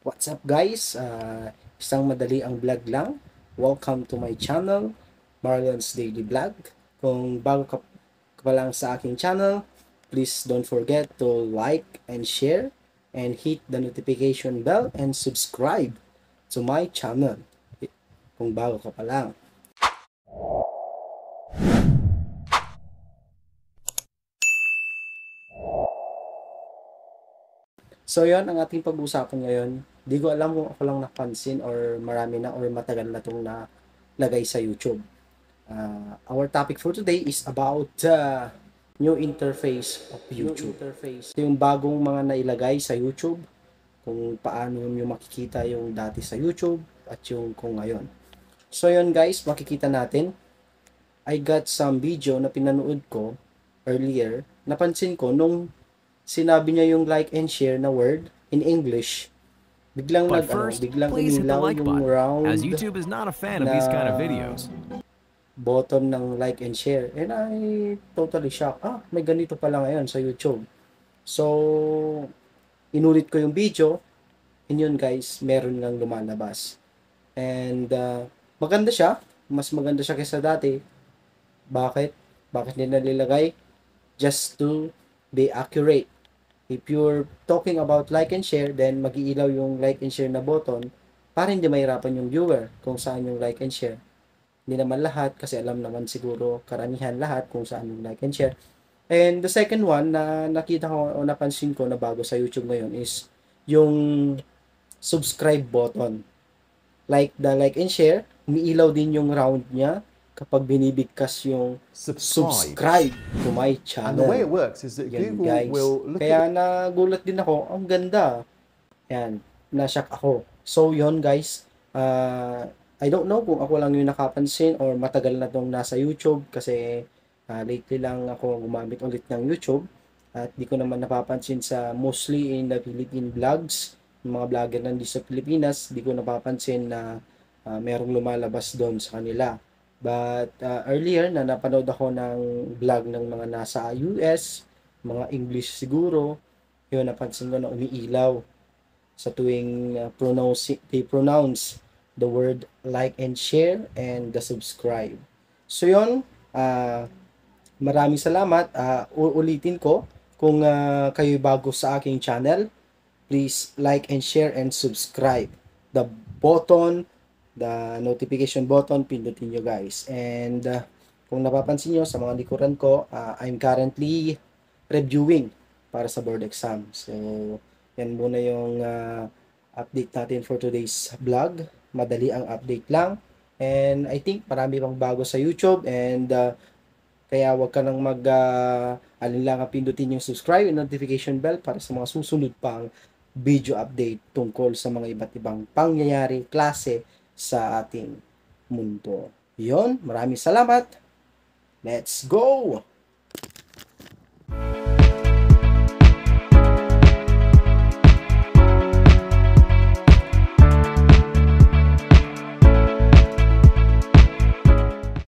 What's up guys? Isang madali ang vlog lang. Welcome to my channel, Marlon's Daily Vlog. Kung bago ka pa lang sa aking channel, please don't forget to like and share and hit the notification bell and subscribe to my channel kung bago ka pa lang. So yon ang ating pag-uusapan ngayon. Di ko alam kung ako lang napansin or marami na or matagal na itong nalagay sa YouTube. Our topic for today is about the new interface of YouTube. Ito yung bagong mga nailagay sa YouTube, kung paano nyo makikita yung dati sa YouTube at yung kung ngayon. So yun guys, makikita natin. I got some video na pinanood ko earlier. Napansin ko nung sinabi niya yung like and share na word in English, biglang But first, biglang please hit the umilaw like yung button, round as YouTube is not a fan of na these kind of videos. button ng like and share. And I totally shocked. May ganito pala ngayon sa YouTube. So, inulit ko yung video. And yun guys, meron nang lumalabas. And maganda siya. Mas maganda siya kaysa dati. Bakit? Bakit nila nilagay? Just to be accurate. If you're talking about like and share, then mag-iilaw yung like and share na button para hindi mahirapan yung viewer kung saan yung like and share. Hindi naman lahat kasi alam naman siguro karamihan lahat kung saan yung like and share. And the second one na nakita ko o napansin ko na bago sa YouTube ngayon is yung subscribe button. Like the like and share, umiilaw din yung round niya kapag binibigkas yung subscribe to my channel. And the way it works is that Yan, Google guys. will look Kaya at nagulat din ako, ang ganda. Yan, nashock ako. So, yon guys. I don't know kung ako lang yung nakapansin or matagal na tong nasa YouTube kasi lately lang ako gumamit ulit ng YouTube at di ko naman napapansin sa mostly in the Philippine vlogs, yung mga vlogger nandito sa Pilipinas, di ko napapansin na merong lumalabas doon sa kanila. But earlier na napanood ako ng vlog ng mga nasa US, mga English siguro, yun napansin ko na umiilaw sa tuwing they pronounce the word like and share and the subscribe. So yun, maraming salamat. Uulitin ko, kung kayo bago sa aking channel, please like and share and subscribe. The button, the notification button, pindutin nyo guys. And kung napapansin nyo sa mga likuran ko, I'm currently reviewing para sa board exam. So, yan muna yung update natin for today's vlog. Madali ang update lang. And I think marami pang bago sa YouTube. And kaya wag ka nang alinlangan pindutin yung subscribe and notification bell para sa mga susunod pang video update tungkol sa mga iba't ibang pangyayari, klase sa ating mundo. Yon, maraming salamat. Let's go!